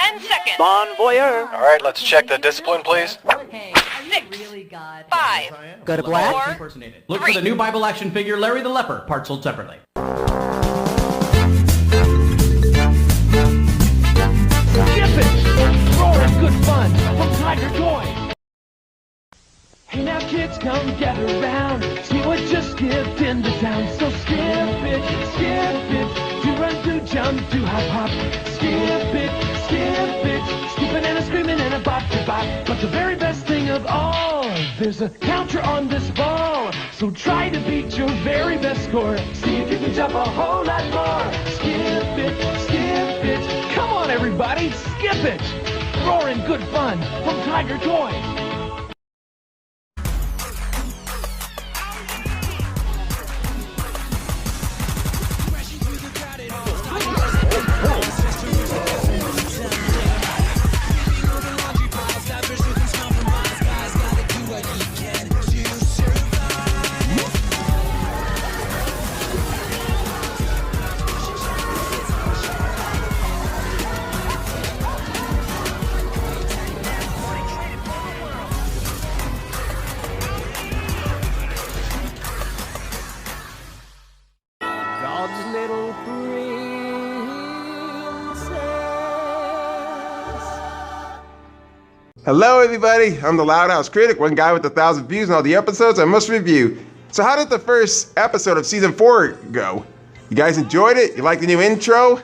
10 seconds. Bon voyeur. All right, let's check the discipline, please. Hey, 6, really got 5, Go to black. 4, Impersonated. Look for the new Bible action figure, Larry the Leper, parts sold separately. Roaring good fun from Tiger Toy. Hey now kids, come get around. See what just skipped into town. So skip it, do run, do jump, do hop, hop. Skip it, skipping and a screaming and a bop to bop. But the very best thing of all, there's a counter on this ball. So try to beat your very best score. See if you can jump a whole lot more. Skip it, come on everybody, skip it. Roaring good fun from Tiger Toy. Hello everybody, I'm the Loud House Critic, one guy with 1,000 views on all the episodes I must review. So how did the first episode of season 4 go? You guys enjoyed it? You like the new intro?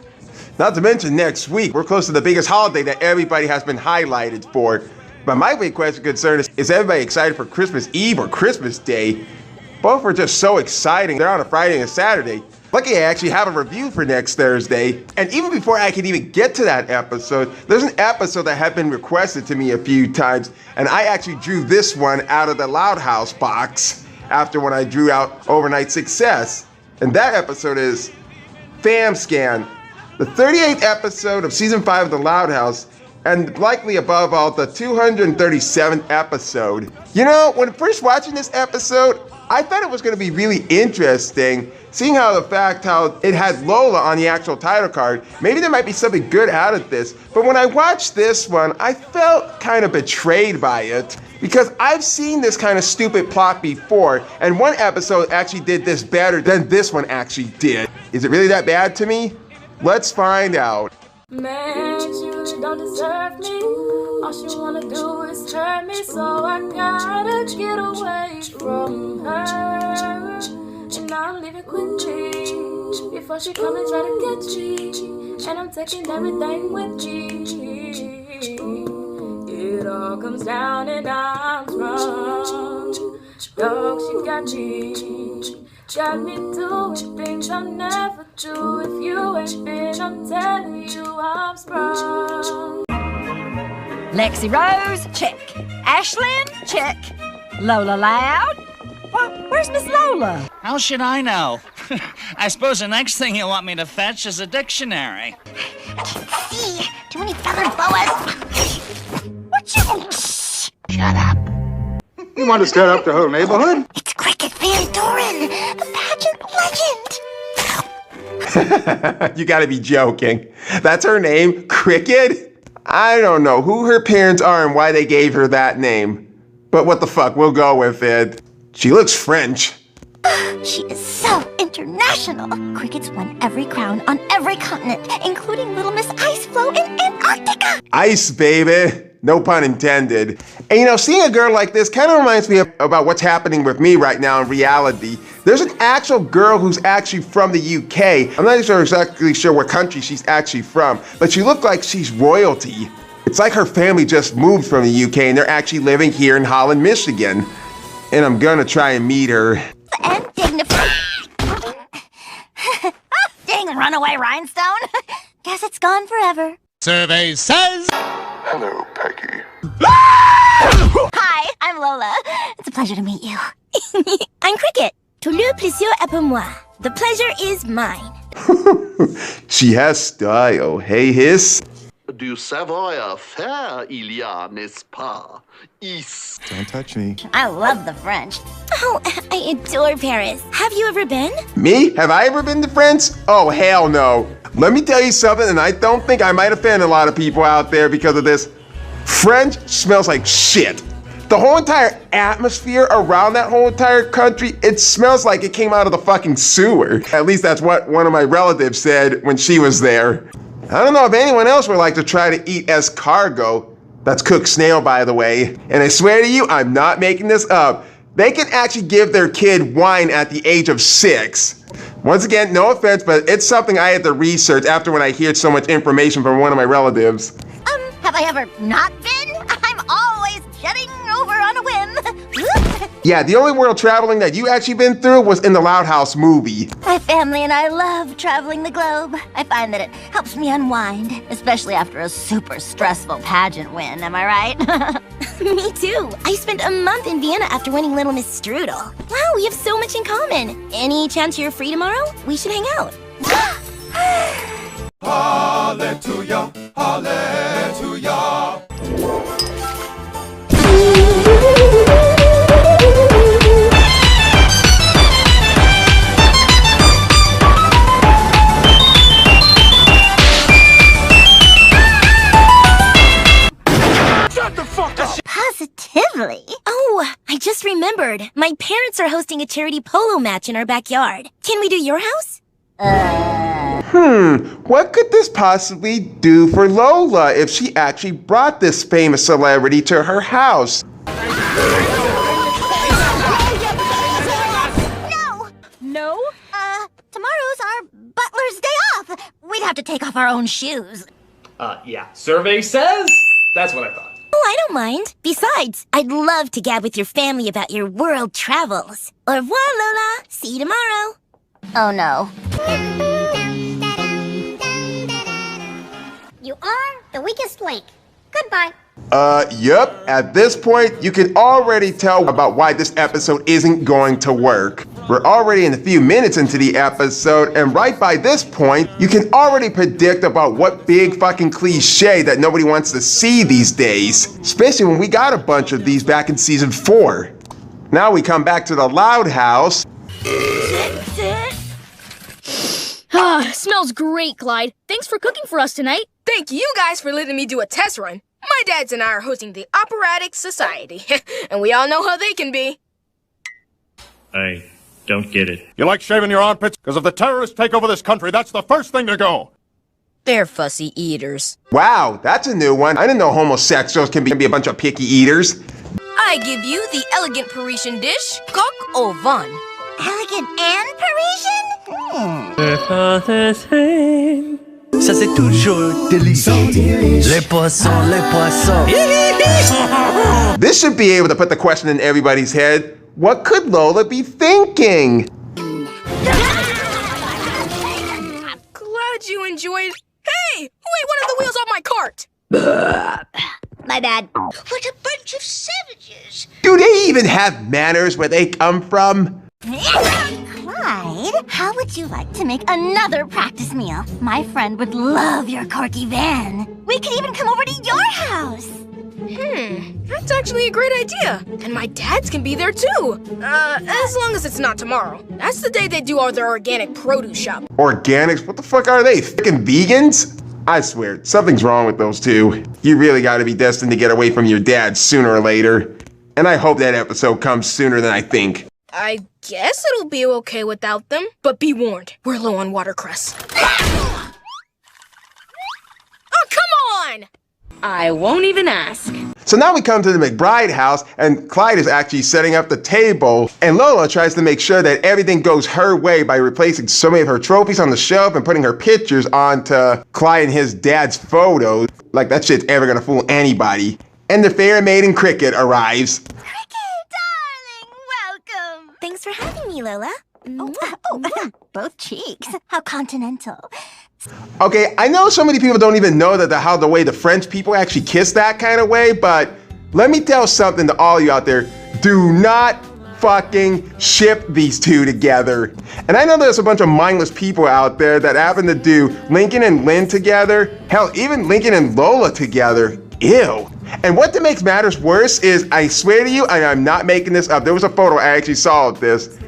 Not to mention next week, we're close to the biggest holiday that everybody has been highlighted for. But my big question concern is everybody excited for Christmas Eve or Christmas Day? Both are just so exciting. They're on a Friday and a Saturday. Lucky I actually have a review for next Thursday. And even before I can even get to that episode, there's an episode that had been requested to me a few times, and I actually drew this one out of the Loud House box after when I drew out Overnight Success. And that episode is Fam Scan, the 38th episode of season 5 of the Loud House, and likely above all, the 237th episode. You know, when first watching this episode, I thought it was going to be really interesting, seeing how it had Lola on the actual title card. Maybe there might be something good out of this, but when I watched this one, I felt kind of betrayed by it, because I've seen this kind of stupid plot before, and one episode actually did this better than this one actually did. Is it really that bad to me? Let's find out. Man, you don't deserve me. All she wanna do is hurt me, so I gotta get away from her. And I'm leaving quickly before she come and try to get me. And I'm taking everything with me. It all comes down and I'm wrong. Dog, she got me. Got me doing things I'll never do. If you ain't been, I'm telling you I'm sprung. Lexi Rose, check. Ashlyn, check. Lola Loud. Well, where's Miss Lola? How should I know? I suppose the next thing you'll want me to fetch is a dictionary. I can't see. Too many feathered boas. What you... Shut up. You want to stir up the whole neighborhood? It's Cricket Fan Taurean, the pageant legend. You gotta be joking. That's her name? Cricket? I don't know who her parents are and why they gave her that name. But what the fuck, we'll go with it. She looks French. She is so international. Cricket's won every crown on every continent, including Little Miss Ice Flow in Antarctica. Ice, baby. No pun intended. And you know, seeing a girl like this kind of reminds me about what's happening with me right now in reality. There's an actual girl who's actually from the UK. I'm not exactly sure what country she's actually from, but she looked like she's royalty. It's like her family just moved from the UK and they're actually living here in Holland, Michigan. And I'm gonna try and meet her. And dignified. Dang runaway rhinestone. Guess it's gone forever. Survey says... Hello, Peggy. Hi, I'm Lola. It's a pleasure to meet you. I'm Cricket. Tout le plaisir est pour moi. The pleasure is mine. She has style. Hey, hiss. Du savoir faire, il y a, n'est-ce pas? Is. Don't touch me. I love the French. Oh, I adore Paris. Have you ever been? Me? Have I ever been to France? Oh, hell no. Let me tell you something, and I don't think I might offend a lot of people out there because of this. French smells like shit. The whole entire atmosphere around that whole entire country, it smells like it came out of the fucking sewer. At least that's what one of my relatives said when she was there. I don't know if anyone else would like to try to eat escargot. That's cooked snail, by the way. And I swear to you, I'm not making this up. They can actually give their kid wine at the age of 6. Once again, no offense, but it's something I had to research after when I heard so much information from one of my relatives. Have I ever not been? I'm always jetting over on a whim. Yeah, the only world traveling that you actually been through was in the Loud House movie. My family and I love traveling the globe. I find that it helps me unwind, especially after a super stressful pageant win, am I right? Me too. I spent a month in Vienna after winning Little Miss Strudel. Wow, we have so much in common. Any chance you're free tomorrow? We should hang out. Hallelujah, hallelujah. Shut the fuck up! Positively? Oh, I just remembered. My parents are hosting a charity polo match in our backyard. Can we do your house? What could this possibly do for Lola if she actually brought this famous celebrity to her house? No? Tomorrow's our butler's day off. We'd have to take off our own shoes. Yeah. Survey says? That's what I thought. Oh, I don't mind. Besides, I'd love to gab with your family about your world travels. Au revoir, Lola. See you tomorrow. Oh, no. You are the weakest link. Goodbye. Yup. At this point, you can already tell about why this episode isn't going to work. We're already in a few minutes into the episode, and right by this point, you can already predict about what big fucking cliche that nobody wants to see these days. Especially when we got a bunch of these back in season 4. Now we come back to the Loud House. Smells great, Clyde. Thanks for cooking for us tonight. Thank you guys for letting me do a test run. My dads and I are hosting the Operatic Society, and we all know how they can be. I don't get it. You like shaving your armpits? Because if the terrorists take over this country, that's the first thing to go. They're fussy eaters. Wow, that's a new one. I didn't know homosexuals can be a bunch of picky eaters. I give you the elegant Parisian dish, coq au vin. Elegant and Parisian? Ça c'est toujours délicieux. Les poissons, les poissons. This should be able to put the question in everybody's head. What could Lola be thinking? Glad you enjoyed. Hey, who ate one of the wheels off my cart? My bad. What a bunch of savages. Do they even have manners where they come from? Clyde, how would you like to make another practice meal? My friend would love your corky van. We could even come over to your house. That's actually a great idea. And my dads can be there too. As long as it's not tomorrow. That's the day they do all their organic produce shopping. Organics? What the fuck are they? Fucking vegans? I swear, something's wrong with those two. You really gotta be destined to get away from your dad sooner or later. And I hope that episode comes sooner than I think. I guess it'll be okay without them, but be warned, we're low on watercress. Oh, come on! I won't even ask. So now we come to the McBride house, and Clyde is actually setting up the table, and Lola tries to make sure that everything goes her way by replacing so many of her trophies on the shelf and putting her pictures onto Clyde and his dad's photos. Like that shit's ever gonna fool anybody. And the fair maiden Cricket arrives. Thanks for having me, Lola. Both cheeks. How continental. Okay, I know so many people don't even know that how the way the French people actually kiss that kind of way, but let me tell something to all you out there. Do not fucking ship these two together. And I know there's a bunch of mindless people out there that happen to do Lincoln and Lynn together. Hell, even Lincoln and Lola together. Ew. And what makes matters worse is, I swear to you, and I'm not making this up, there was a photo I actually saw of this.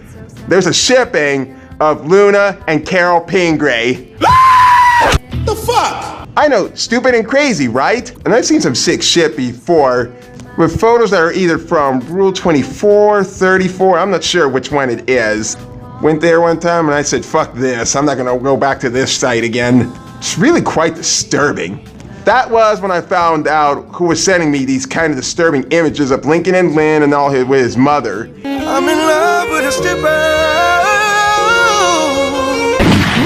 There's a shipping of Luna and Carol Pingree. The fuck? I know, stupid and crazy, right? And I've seen some sick shit before, with photos that are either from Rule 24, 34, I'm not sure which one it is. Went there one time and I said, fuck this, I'm not gonna go back to this site again. It's really quite disturbing. That was when I found out who was sending me these kind of disturbing images of Lincoln and Lynn and all with his mother. I'm in love with a stripper.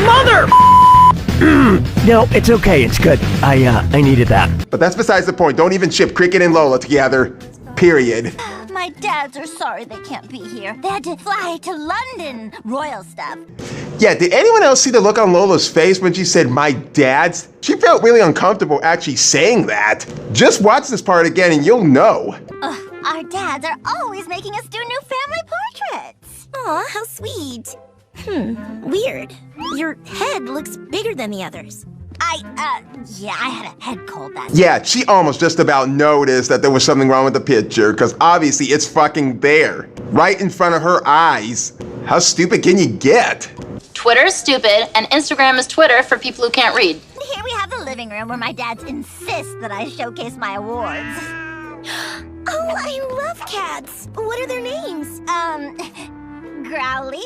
Mother! No, it's okay, it's good. I needed that. But that's besides the point. Don't even ship Cricket and Lola together. Period. My dads are sorry they can't be here. They had to fly to London. Royal stuff. Yeah, did anyone else see the look on Lola's face when she said, my dads? She felt really uncomfortable actually saying that. Just watch this part again and you'll know. Our dads are always making us do new family portraits. Aw, how sweet. Weird. Your head looks bigger than the others. Yeah, I had a head cold that day. Yeah, she almost just about noticed that there was something wrong with the picture, because obviously it's fucking there, right in front of her eyes. How stupid can you get? Twitter is stupid, and Instagram is Twitter for people who can't read. Here we have the living room where my dads insist that I showcase my awards. Oh, I love cats. What are their names? Growly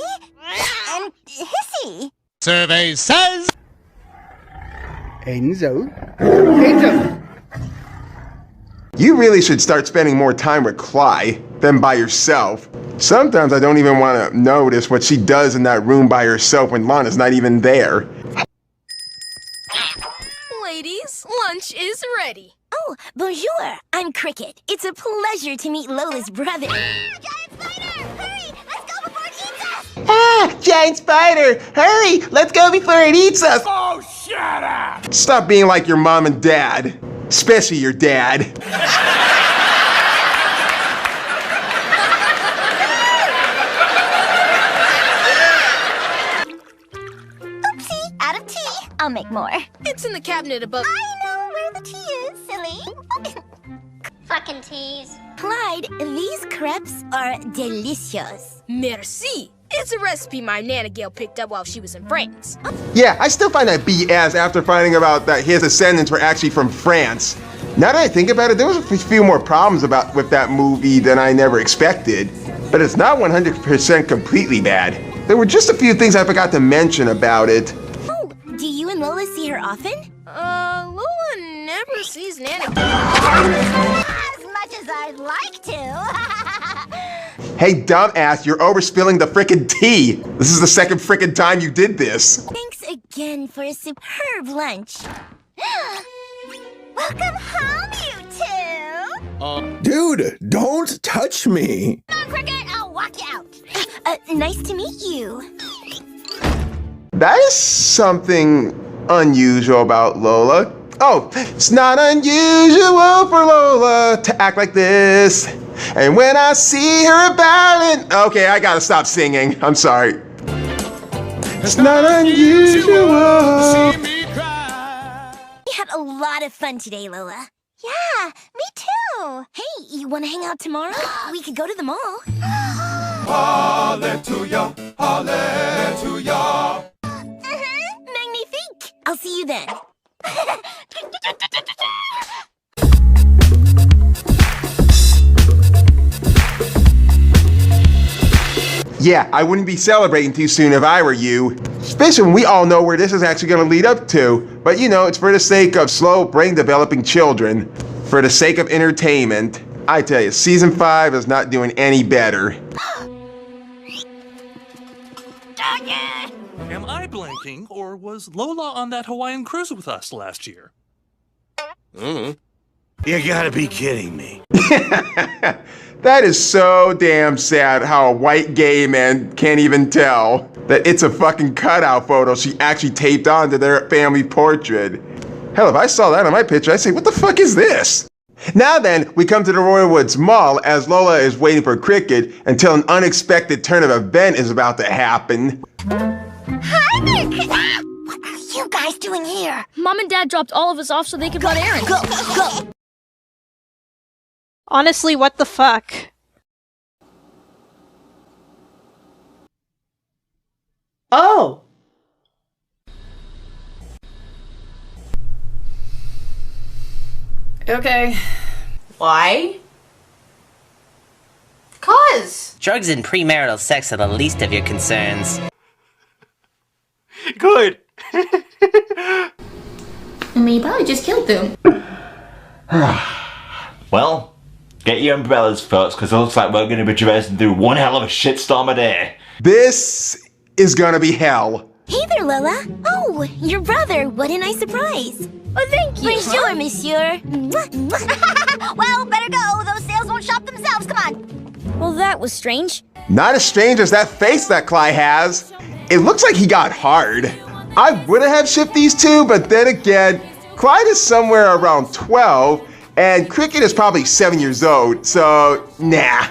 and Hissy. Survey says... Enzo. You really should start spending more time with Cly than by yourself. Sometimes I don't even want to notice what she does in that room by herself when Lana's not even there. Ladies, lunch is ready. Oh, bonjour. I'm Cricket. It's a pleasure to meet Lola's brother. Giant spider! Hurry! Let's go before it eats us! Ah, giant spider! Hurry! Let's go before it eats us! Oh, shut up! Stop being like your mom and dad. Especially your dad. Oopsie, out of tea. I'll make more. It's in the cabinet above. I know where the tea is, silly. Fucking tease. Clyde, these crepes are delicious. Merci. It's a recipe my Nana Gail picked up while she was in France. Yeah, I still find that BS after finding out that his descendants were actually from France. Now that I think about it, there was a few more problems with that movie than I never expected. But it's not 100% completely bad. There were just a few things I forgot to mention about it. Oh, do you and Lola see her often? Lola never sees Nana Gail. As much as I'd like to. Hey, dumbass, you're overspilling the frickin' tea. This is the second frickin' time you did this. Thanks again for a superb lunch. Welcome home, you two. Dude, don't touch me. Come on, Cricket, I'll walk you out. Nice to meet you. That is something unusual about Lola. Oh, it's not unusual for Lola to act like this. And when I see her about it... Okay, I gotta stop singing. I'm sorry. It's not unusual to see me cry. We had a lot of fun today, Lola. Yeah, me too. Hey, you want to hang out tomorrow? We could go to the mall. Hallelujah, hallelujah. Magnifique. I'll see you then. Yeah, I wouldn't be celebrating too soon if I were you. Especially when we all know where this is actually going to lead up to. But you know, it's for the sake of slow brain developing children. For the sake of entertainment. I tell you, season 5 is not doing any better. Am I blanking, or was Lola on that Hawaiian cruise with us last year? You gotta be kidding me. That is so damn sad how a white gay man can't even tell that it's a fucking cutout photo she actually taped onto their family portrait. Hell, if I saw that on my picture, I'd say, what the fuck is this? Now then, we come to the Royal Woods Mall as Lola is waiting for Cricket until an unexpected turn of event is about to happen. Hi there, what are you guys doing here? Mom and Dad dropped all of us off so they could run errands. Go. Honestly, what the fuck? Oh. Okay. Why? 'Cause. Drugs and premarital sex are the least of your concerns. Good. I mean, you probably just killed them. Well, get your umbrellas, folks, because it looks like we're going to be traversing through one hell of a shitstorm a day. This is gonna be hell. Hey there, Lola. Oh, your brother. What a nice surprise. Oh, thank you. Bonjour, monsieur. Well, better go. Those sales won't shop themselves. Come on. Well, that was strange. Not as strange as that face that Clyde has. It looks like he got hard. I would have shipped these two, but then again, Clyde is somewhere around 12, and Cricket is probably 7 years old, so nah.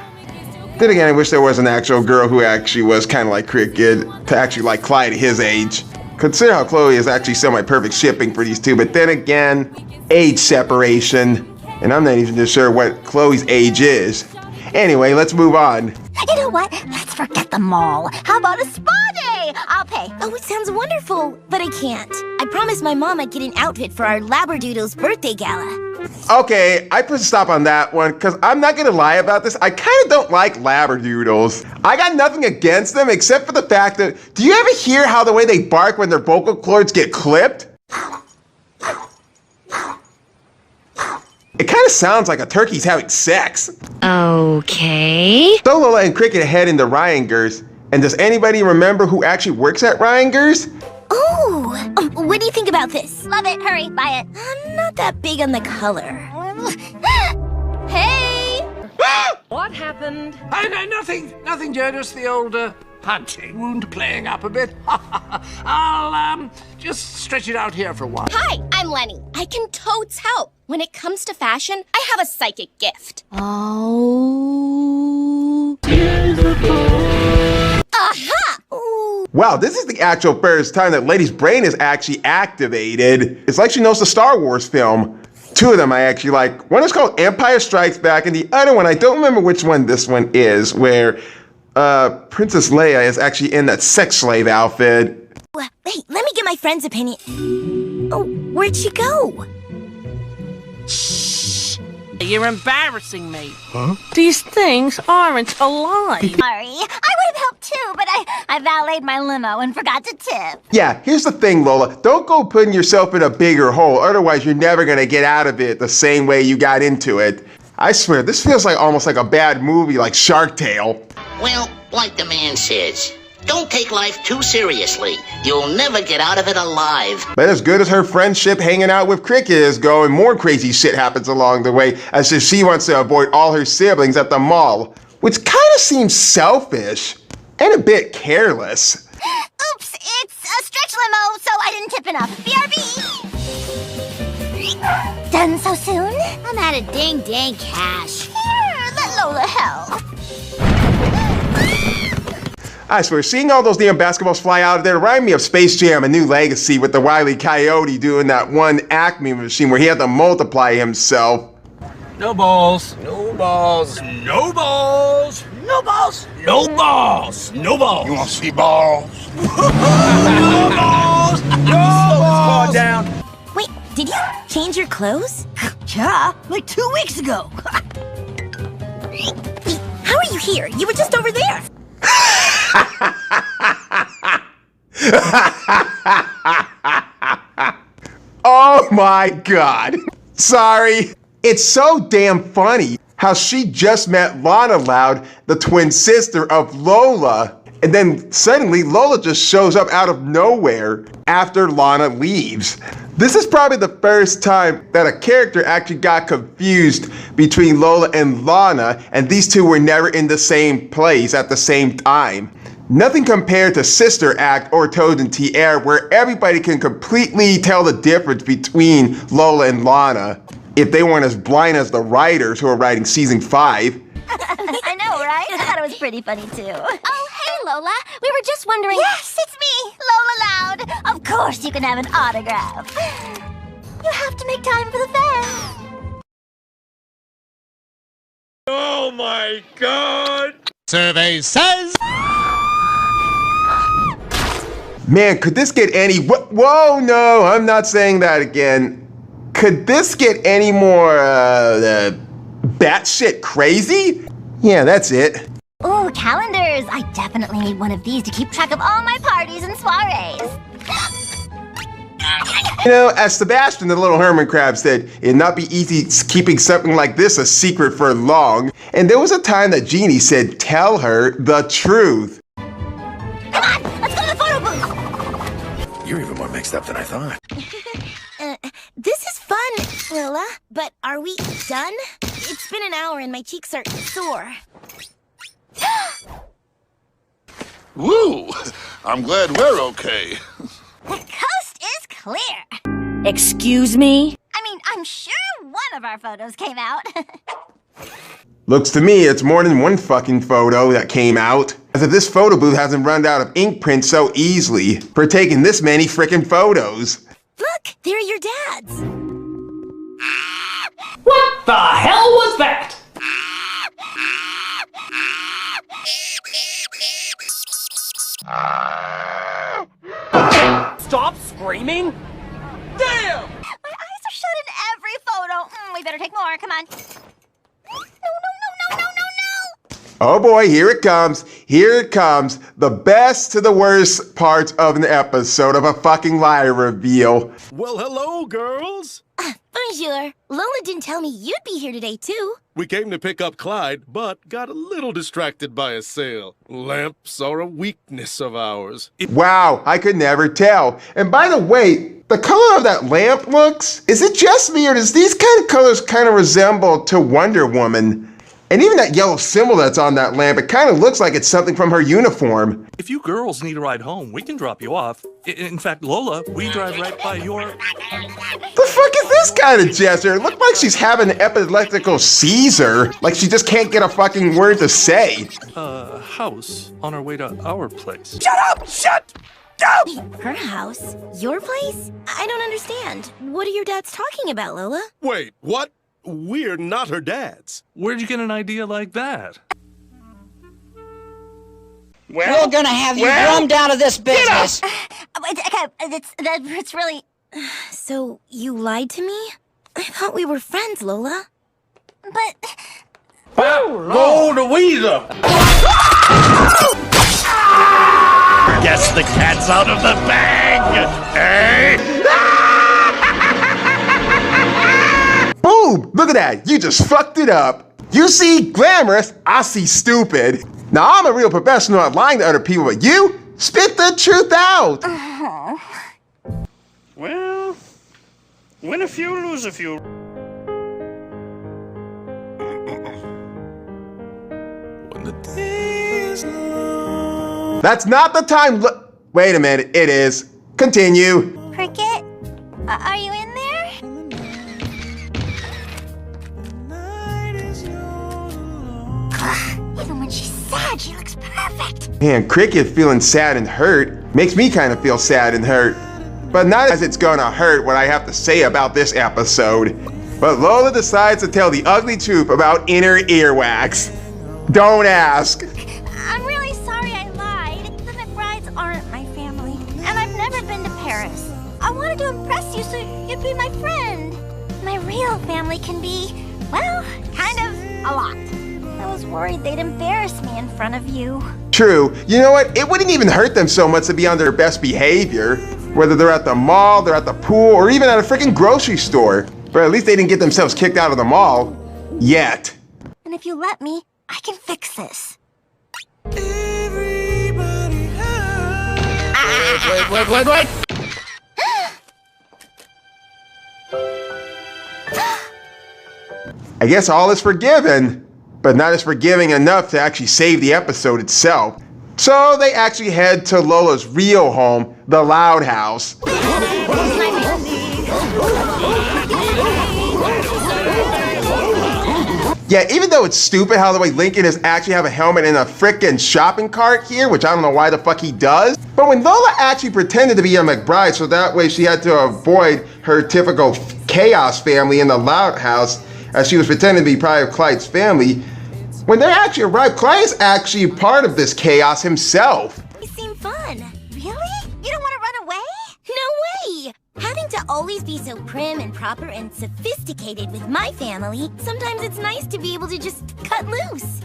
Then again, I wish there was an actual girl who actually was kind of like Cricket to actually like Clyde at his age. Consider how Chloe is actually semi-perfect shipping for these two, but then again, age separation. And I'm not even sure what Chloe's age is. Anyway, let's move on. You know what? Let's forget the mall. How about a spa day? I'll pay. Oh, it sounds wonderful, but I can't. I promised my mom I'd get an outfit for our Labradoodle's birthday gala. Okay, I put a stop on that one, because I'm not going to lie about this. I kind of don't like Labradoodles. I got nothing against them, except for the fact that, do you ever hear how the way they bark when their vocal cords get clipped? It kind of sounds like a turkey's having sex. Okay. So Lola and Cricket head into Ryanger's, and does anybody remember who actually works at Ryanger's? Ooh, what do you think about this? Love it. Hurry, buy it. I'm not that big on the color. Hey! What happened? Nothing, Joe. Just the old hunting wound playing up a bit. I'll just stretch it out here for a while. Hi, I'm Lenny. I can totes help. When it comes to fashion, I have a psychic gift. Oh. Aha! Wow, this is the actual first time that Lady's brain is actually activated. It's like she knows the Star Wars film. Two of them I actually like. One is called Empire Strikes Back, and the other one, I don't remember which one this one is, where Princess Leia is actually in that sex slave outfit. Wait, let me get my friend's opinion. Oh, where'd she go? Shh! You're embarrassing me. Huh? These things aren't alive. Sorry, I would have helped too, but I valeted my limo and forgot to tip. Yeah, here's the thing, Lola. Don't go putting yourself in a bigger hole, otherwise you're never gonna get out of it the same way you got into it. I swear, this feels like almost like a bad movie like Shark Tale. Well, like the man says, don't take life too seriously. You'll never get out of it alive. But as good as her friendship hanging out with Cricket is going, more crazy shit happens along the way, as if she wants to avoid all her siblings at the mall, which kind of seems selfish and a bit careless. Oops, it's a stretch limo, so I didn't tip enough. BRB! Done so soon? I'm out of dang cash. Here, let Lola help. I swear, seeing all those damn basketballs fly out of there remind me of Space Jam: A New Legacy with the Wile E. Coyote doing that one Acme machine where he had to multiply himself. No balls. No balls. No balls. No balls. No balls. No balls. You want to see balls? No balls. No balls. Down. Wait, did you change your clothes? Yeah, like 2 weeks ago. How are you here? You were just over there. Oh my God. Sorry. It's so damn funny how she just met Lana Loud, the twin sister of Lola. And then suddenly Lola just shows up out of nowhere after Lana leaves. This is probably the first time that a character actually got confused between Lola and Lana, and these two were never in the same place at the same time. Nothing compared to Sister Act or Toad and Tierra, where everybody can completely tell the difference between Lola and Lana. if they weren't as blind as the writers who are writing season 5. I know, right? I thought it was pretty funny, too. Oh, hey, Lola. We were just wondering... Yes, it's me, Lola Loud. Of course you can have an autograph. You have to make time for the fans. Oh my God! Survey says... Man, could this get any... Whoa, no, I'm not saying that again. Could this get any more, batshit crazy? Yeah, that's it. Ooh, calendars. I definitely need one of these to keep track of all my parties and soirees. You know, as Sebastian the Little Hermit Crab said, it'd not be easy keeping something like this a secret for long. And there was a time that Jeannie said, tell her the truth. Come on, let's go to the photo booth. You're even more mixed up than I thought. This is fun, Lola. But are we done? It's been an hour and my cheeks are sore. Woo! I'm glad we're okay. The coast is clear. Excuse me? I mean, I'm sure one of our photos came out. Looks to me it's more than one fucking photo that came out. As if this photo booth hasn't run out of ink print so easily for taking this many frickin' photos. Look, they're your dad's. What the hell was that? Stop screaming! Damn! My eyes are shut in every photo. We better take more. Come on. No. Oh boy, here it comes. Here it comes. The best to the worst parts of an episode of a fucking lie reveal. Well, hello, girls. Bonjour. Lola didn't tell me you'd be here today, too. We came to pick up Clyde, but got a little distracted by a sale. Lamps are a weakness of ours. Wow, I could never tell. And by the way, the color of that lamp looks, is it just me or does these kind of colors kind of resemble to Wonder Woman? And even that yellow symbol that's on that lamp, it kind of looks like it's something from her uniform. If you girls need a ride home, we can drop you off. In fact, Lola, we drive right by your... The fuck is this kind of gesture? It looked like she's having an epileptical seizure. Like she just can't get a fucking word to say. House on our way to our place. Shut up! Shut up! Wait, her house? Your place? I don't understand. What are your dads talking about, Lola? Wait, what? We're not her dads. Where'd you get an idea like that? We're gonna have you drummed out of this business. Okay, it's really... So, you lied to me? I thought we were friends, Lola. But... Go to Weezer! Guess the cat's out of the bag! Eh? Boom! Look at that! You just fucked it up! You see glamorous, I see stupid. Now I'm a real professional at lying to other people, but you? Spit the truth out! Well, win a few, lose a few. When the day is long. That's not the time. Wait a minute, it is. Continue. Cricket? Are you in there? Even when she's sad, she looks perfect. Man, Cricket feeling sad and hurt makes me kind of feel sad and hurt. But not as it's gonna hurt what I have to say about this episode. But Lola decides to tell the ugly truth about inner earwax. Don't ask. I'm really sorry I lied. The McBrides aren't my family, and I've never been to Paris. I wanted to impress you so you'd be my friend. My real family can be, well, kind of a lot. I was worried they'd embarrass me in front of you. True. You know what? It wouldn't even hurt them so much to be on their best behavior. Whether they're at the mall, they're at the pool, or even at a freaking grocery store. But at least they didn't get themselves kicked out of the mall. Yet. And if you let me, I can fix this. Everybody Wait. I guess all is forgiven, but not as forgiving enough to actually save the episode itself. So they actually head to Lola's real home, the Loud House. Yeah, even though it's stupid how the way Lincoln is actually have a helmet and a frickin' shopping cart here, which I don't know why the fuck he does. But when Lola actually pretended to be a McBride, so that way she had to avoid her typical chaos family in the Loud House, as she was pretending to be part of Clyde's family, when they actually arrived, Clyde is actually part of this chaos himself. You seem fun. Really? You don't want to run away? No way! Having to always be so prim and proper and sophisticated with my family, sometimes it's nice to be able to just cut loose.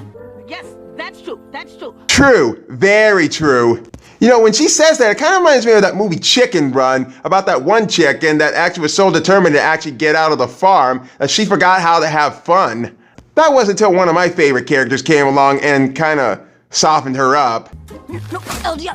Yes, that's true. That's true. True. Very true. You know, when she says that, it kind of reminds me of that movie Chicken Run, about that one chicken that actually was so determined to actually get out of the farm that she forgot how to have fun. That wasn't until one of my favorite characters came along and kind of softened her up.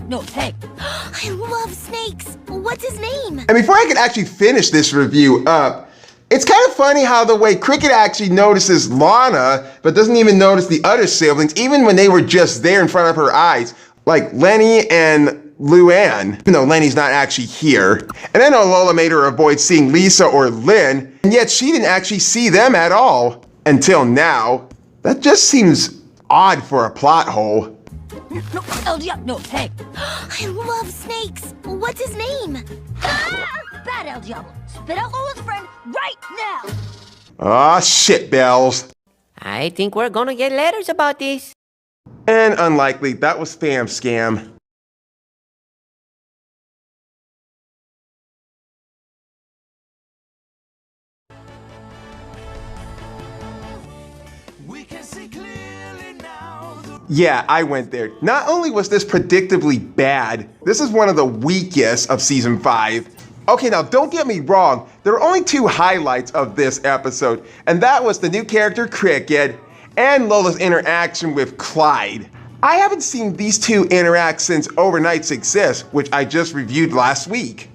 No, hey. I love snakes. What's his name? And before I could actually finish this review up, it's kind of funny how the way Cricket actually notices Lana, but doesn't even notice the other siblings, even when they were just there in front of her eyes, like Lenny and Luann, even though Lenny's not actually here. And I know Lola made her avoid seeing Lisa or Lynn, and yet she didn't actually see them at all until now. That just seems odd for a plot hole. No, hey. I love snakes. What's his name? Bad El Diablo. Spit out Lola's friend right now. Aw, shit, Bells. I think we're gonna get letters about this. And unlikely, that was Spam Scam. Yeah, I went there. Not only was this predictably bad, this is one of the weakest of season 5. Okay, now don't get me wrong, there are only 2 highlights of this episode, and that was the new character Cricket and Lola's interaction with Clyde. I haven't seen these 2 interact since Overnight Success, which I just reviewed last week.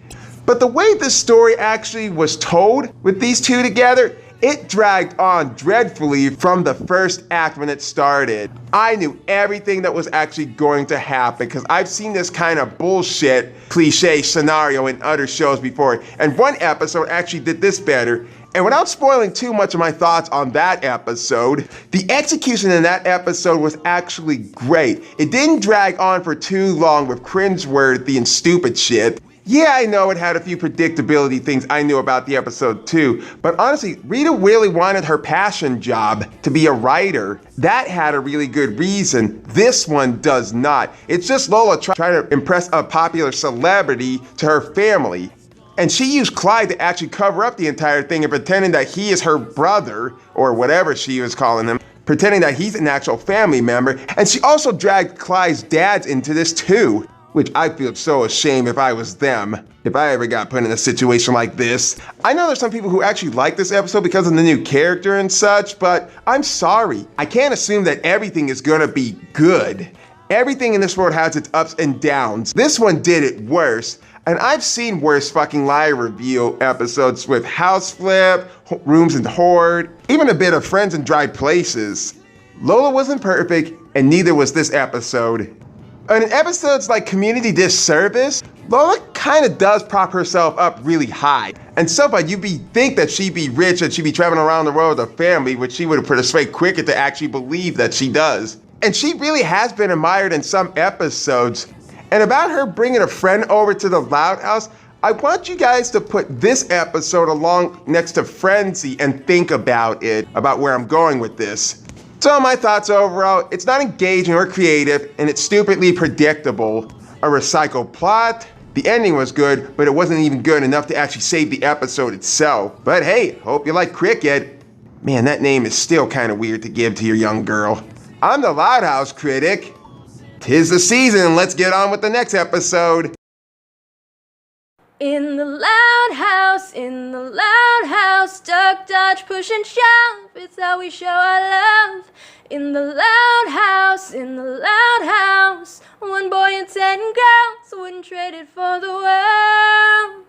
But the way this story actually was told with these 2 together, it dragged on dreadfully from the first act when it started. I knew everything that was actually going to happen because I've seen this kind of bullshit cliche scenario in other shows before, and one episode actually did this better. And without spoiling too much of my thoughts on that episode, the execution in that episode was actually great. It didn't drag on for too long with cringeworthy and stupid shit. Yeah, I know it had a few predictability things I knew about the episode too, but honestly, Rita really wanted her passion job to be a writer. That had a really good reason. This one does not. It's just Lola trying to impress a popular celebrity to her family. And she used Clyde to actually cover up the entire thing and pretending that he is her brother, or whatever she was calling him, pretending that he's an actual family member. And she also dragged Clyde's dads into this too, which I feel so ashamed if I was them, if I ever got put in a situation like this. I know there's some people who actually like this episode because of the new character and such, but I'm sorry. I can't assume that everything is gonna be good. Everything in this world has its ups and downs. This one did it worse, and I've seen worse fucking live review episodes with House Flip, Rooms and Horde, even a bit of Friends in Dry Places. Lola wasn't perfect, and neither was this episode. And in episodes like Community Disservice, Lola kind of does prop herself up really high. And so far, you'd think that she'd be rich and she'd be traveling around the world with her family, which she would persuade Cricket to actually believe that she does. And she really has been admired in some episodes. And about her bringing a friend over to the Loud House, I want you guys to put this episode along next to Frenzy and think about it, about where I'm going with this. So my thoughts overall, it's not engaging or creative, and it's stupidly predictable. A recycled plot, the ending was good, but it wasn't even good enough to actually save the episode itself. But hey, hope you like Cricket. Man, that name is still kind of weird to give to your young girl. I'm the Loud House Critic. 'Tis the season, let's get on with the next episode. In the loud house, duck, dodge, push and shove. It's how we show our love. In the loud house, one boy and 10 girls wouldn't trade it for the world.